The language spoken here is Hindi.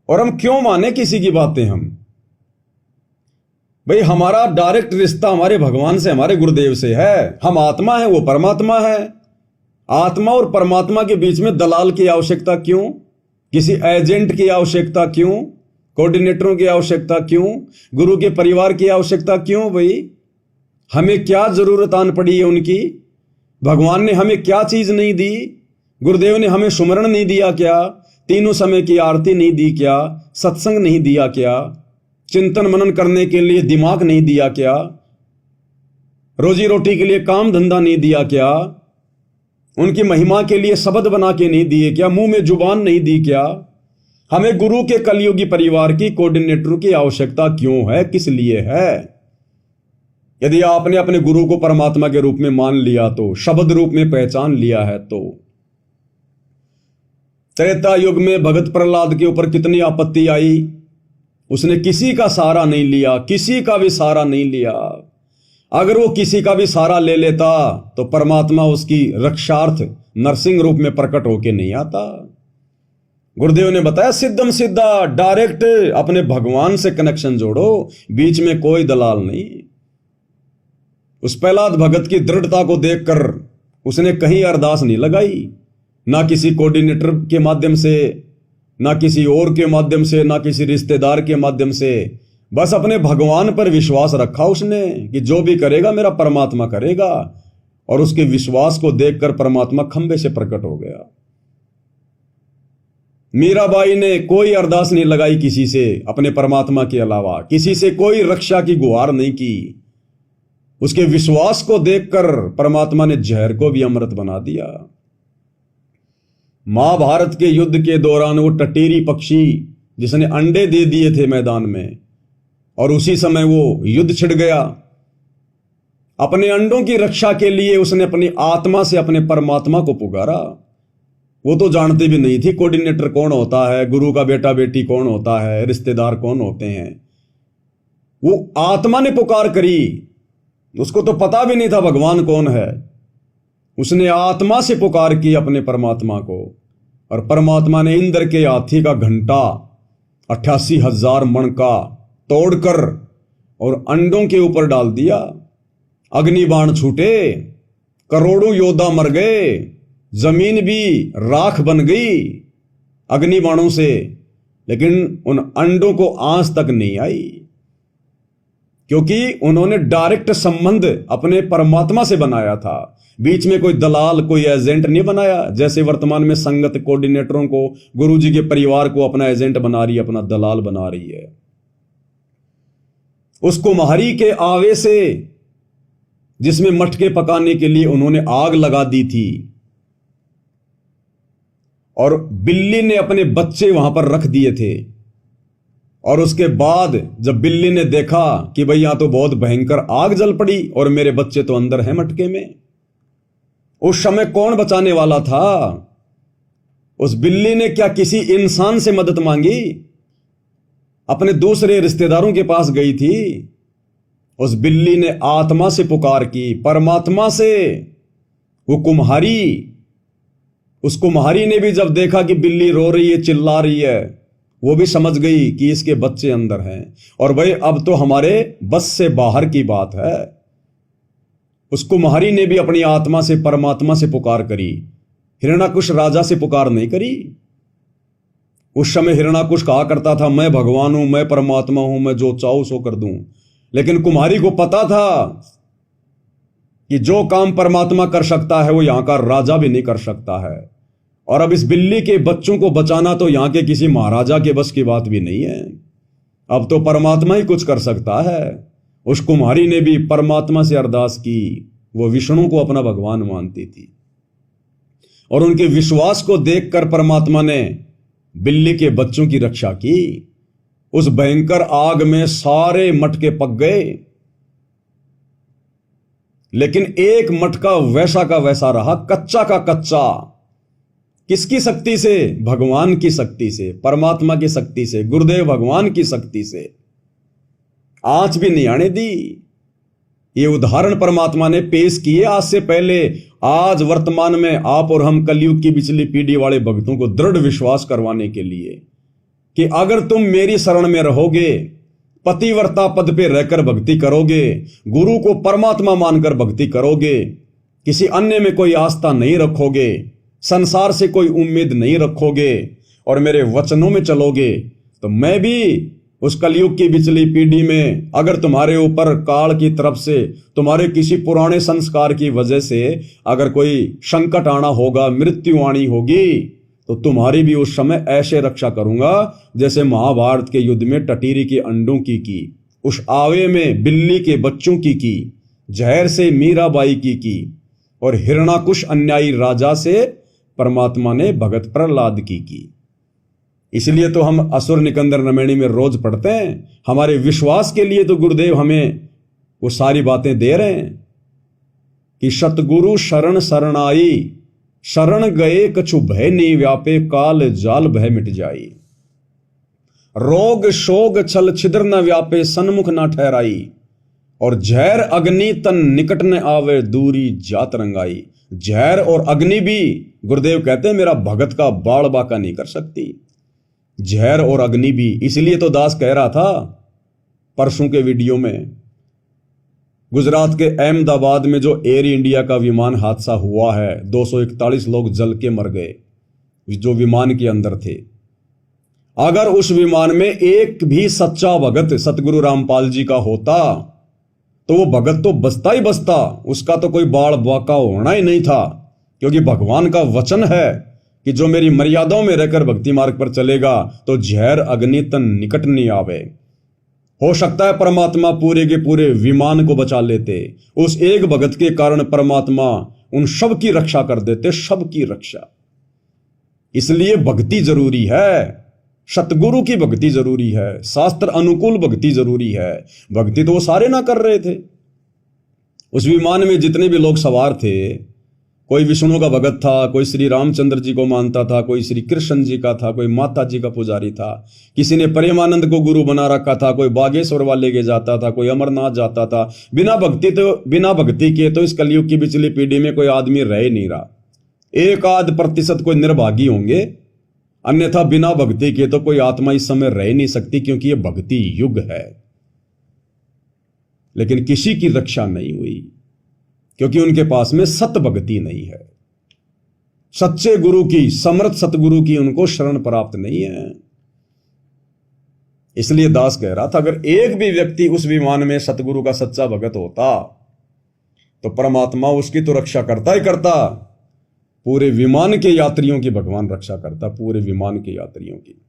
और हम क्यों माने किसी की बातें? हम भाई, हमारा डायरेक्ट रिश्ता हमारे भगवान से, हमारे गुरुदेव से है। हम आत्मा है, वो परमात्मा है। आत्मा और परमात्मा के बीच में दलाल की आवश्यकता क्यों? किसी एजेंट की आवश्यकता क्यों? कोऑर्डिनेटरों की आवश्यकता क्यों? गुरु के परिवार की आवश्यकता क्यों? भाई, हमें क्या जरूरत आन पड़ी है उनकी? भगवान ने हमें क्या चीज नहीं दी? गुरुदेव ने हमें सुमरण नहीं दिया क्या? तीनों समय की आरती नहीं दी क्या? सत्संग नहीं दिया क्या? चिंतन मनन करने के लिए दिमाग नहीं दिया क्या? रोजी रोटी के लिए काम धंधा नहीं दिया क्या? उनकी महिमा के लिए शब्द बना के नहीं दिए क्या? मुंह में जुबान नहीं दी क्या? हमें गुरु के कलयुगी परिवार की, कोऑर्डिनेटर की आवश्यकता क्यों है? किस लिए है? यदि आपने अपने गुरु को परमात्मा के रूप में मान लिया, तो शब्द रूप में पहचान लिया है, तो त्रेता युग में भगत प्रहलाद के ऊपर कितनी आपत्ति आई, उसने किसी का सहारा नहीं लिया, किसी का भी सहारा नहीं लिया। अगर वो किसी का भी सहारा ले लेता तो परमात्मा उसकी रक्षार्थ नरसिंह रूप में प्रकट होके नहीं आता। गुरुदेव ने बताया, सिद्धम सिद्धा, डायरेक्ट अपने भगवान से कनेक्शन जोड़ो, बीच में कोई दलाल नहीं। उस प्रहलाद भगत की दृढ़ता को देखकर उसने कहीं अरदास नहीं लगाई, ना किसी कोऑर्डिनेटर के माध्यम से, ना किसी और के माध्यम से, ना किसी रिश्तेदार के माध्यम से। बस अपने भगवान पर विश्वास रखा उसने कि जो भी करेगा मेरा परमात्मा करेगा, और उसके विश्वास को देखकर परमात्मा खंबे से प्रकट हो गया। मीराबाई ने कोई अरदास नहीं लगाई किसी से अपने परमात्मा के अलावा, किसी से कोई रक्षा की गुहार नहीं की। उसके विश्वास को देखकर परमात्मा ने जहर को भी अमृत बना दिया। महाभारत के युद्ध के दौरान वो टटेरी पक्षी जिसने अंडे दे दिए थे मैदान में, और उसी समय वो युद्ध छिड़ गया, अपने अंडों की रक्षा के लिए उसने अपनी आत्मा से अपने परमात्मा को पुकारा। वो तो जानती भी नहीं थी कोऑर्डिनेटर कौन होता है, गुरु का बेटा बेटी कौन होता है, रिश्तेदार कौन होते हैं। वो आत्मा ने पुकार करी, उसको तो पता भी नहीं था भगवान कौन है। उसने आत्मा से पुकार की अपने परमात्मा को, और परमात्मा ने इंद्र के हाथी का घंटा 88,000 मण का तोड़कर और अंडों के ऊपर डाल दिया। अग्नि बाण छूटे, करोड़ों योद्धा मर गए, जमीन भी राख बन गई अग्नि बाणों से, लेकिन उन अंडों को आंच तक नहीं आई, क्योंकि उन्होंने डायरेक्ट संबंध अपने परमात्मा से बनाया था। बीच में कोई दलाल, कोई एजेंट नहीं बनाया, जैसे वर्तमान में संगत कोऑर्डिनेटरों को, गुरुजी के परिवार को अपना एजेंट बना रही है, अपना दलाल बना रही है। उस कुम्हारी के आवे से जिसमें मटके पकाने के लिए उन्होंने आग लगा दी थी, और बिल्ली ने अपने बच्चे वहां पर रख दिए थे, और उसके बाद जब बिल्ली ने देखा कि भाई यहां तो बहुत भयंकर आग जल पड़ी और मेरे बच्चे तो अंदर हैं मटके में, उस समय कौन बचाने वाला था? उस बिल्ली ने क्या किसी इंसान से मदद मांगी? अपने दूसरे रिश्तेदारों के पास गई थी। उस बिल्ली ने आत्मा से पुकार की, परमात्मा से। वो कुम्हारी, उस कुम्हारी ने भी जब देखा कि बिल्ली रो रही है, चिल्ला रही है, वो भी समझ गई कि इसके बच्चे अंदर हैं, और भाई अब तो हमारे बस से बाहर की बात है। उस कुम्हारी ने भी अपनी आत्मा से, परमात्मा से पुकार करी। हिरण्याकुश राजा से पुकार नहीं करी। उस समय हिरण्याकुश कहा करता था, मैं भगवान हूं, मैं परमात्मा हूं, मैं जो चाहूं सो कर दूं। लेकिन कुम्हारी को पता था कि जो काम परमात्मा कर सकता है वो यहां का राजा भी नहीं कर सकता है, और अब इस बिल्ली के बच्चों को बचाना तो यहां के किसी महाराजा के बस की बात भी नहीं है। अब तो परमात्मा ही कुछ कर सकता है। उस कुम्हारी ने भी परमात्मा से अरदास की। वो विष्णु को अपना भगवान मानती थी, और उनके विश्वास को देखकर परमात्मा ने बिल्ली के बच्चों की रक्षा की। उस भयंकर आग में सारे मटके पक गए, लेकिन एक मटका वैसा का वैसा रहा, कच्चा का कच्चा। किसकी शक्ति से? भगवान की शक्ति से, परमात्मा की शक्ति से, गुरुदेव भगवान की शक्ति से। आंच भी नहीं आने दी। ये उदाहरण परमात्मा ने पेश किए आज से पहले। आज वर्तमान में आप और हम कलयुग की पिछली पीढ़ी वाले भक्तों को दृढ़ विश्वास करवाने के लिए कि अगर तुम मेरी शरण में रहोगे, पतिव्रता पद पे रहकर भक्ति करोगे, गुरु को परमात्मा मानकर भक्ति करोगे, किसी अन्य में कोई आस्था नहीं रखोगे, संसार से कोई उम्मीद नहीं रखोगे और मेरे वचनों में चलोगे, तो मैं भी उस कलयुग की बिचली पीढ़ी में अगर तुम्हारे ऊपर काल की तरफ से, तुम्हारे किसी पुराने संस्कार की वजह से अगर कोई संकट आना होगा, मृत्यु आनी होगी, तो तुम्हारी भी उस समय ऐसे रक्षा करूंगा जैसे महाभारत के युद्ध में टटीरी के अंडों की, उस आवे में बिल्ली के बच्चों की, जहर से मीराबाई की और हिरणाकुश अन्यायी राजा से परमात्मा ने भगत प्रहलाद की। इसलिए तो हम असुर निकंदर नमैनी में रोज पढ़ते हैं। हमारे विश्वास के लिए तो गुरुदेव हमें वो सारी बातें दे रहे हैं कि सतगुरु शरण शरणाई, शरण गए कछु भय नहीं व्यापे, काल जाल भय मिट जाई, रोग शोग छल छिद्र न व्यापे, सन्मुख न ठहराई, और जहर अग्नि तन निकट न आवे, दूरी जात रंगाई। जहर और अग्नि भी गुरुदेव कहते हैं मेरा भगत का बाल बाका नहीं कर सकती, जहर और अग्नि भी। इसलिए तो दास कह रहा था परसों के वीडियो में, गुजरात के अहमदाबाद में जो एयर इंडिया का विमान हादसा हुआ है, 241 लोग जल के मर गए जो विमान के अंदर थे। अगर उस विमान में एक भी सच्चा भगत सतगुरु रामपाल जी का होता तो वो भगत तो बचता ही बचता, उसका तो कोई बाल बाका होना ही नहीं था, क्योंकि भगवान का वचन है कि जो मेरी मर्यादाओं में रहकर भक्ति मार्ग पर चलेगा तो जहर अग्नि तन निकट नहीं आवे। हो सकता है परमात्मा पूरे के पूरे विमान को बचा लेते, उस एक भगत के कारण परमात्मा उन सब की रक्षा कर देते, सब की रक्षा। इसलिए भक्ति जरूरी है, सतगुरु की भक्ति जरूरी है, शास्त्र अनुकूल भक्ति जरूरी है। भक्ति तो वो सारे ना कर रहे थे। उस विमान में जितने भी लोग सवार थे, कोई विष्णु का भगत था, कोई श्री रामचंद्र जी को मानता था, कोई श्री कृष्ण जी का था, कोई माता जी का पुजारी था, किसी ने प्रेमानंद को गुरु बना रखा था, कोई बागेश्वर वाले के जाता था, कोई अमरनाथ जाता था। बिना भक्ति के तो इस कलयुग की पिछली पीढ़ी में कोई आदमी रह ही नहीं रहा। 1% कोई निर्भागी होंगे, अन्यथा बिना भक्ति के तो कोई आत्मा इस समय रह नहीं सकती, क्योंकि यह भक्ति युग है। लेकिन किसी की रक्षा नहीं हुई, क्योंकि उनके पास में सत भक्ति नहीं है। सच्चे गुरु की, समर्थ सतगुरु की उनको शरण प्राप्त नहीं है। इसलिए दास कह रहा था अगर एक भी व्यक्ति उस विमान में सतगुरु का सच्चा भगत होता तो परमात्मा उसकी तो रक्षा करता ही करता, पूरे विमान के यात्रियों की भगवान रक्षा करता, पूरे विमान के यात्रियों की।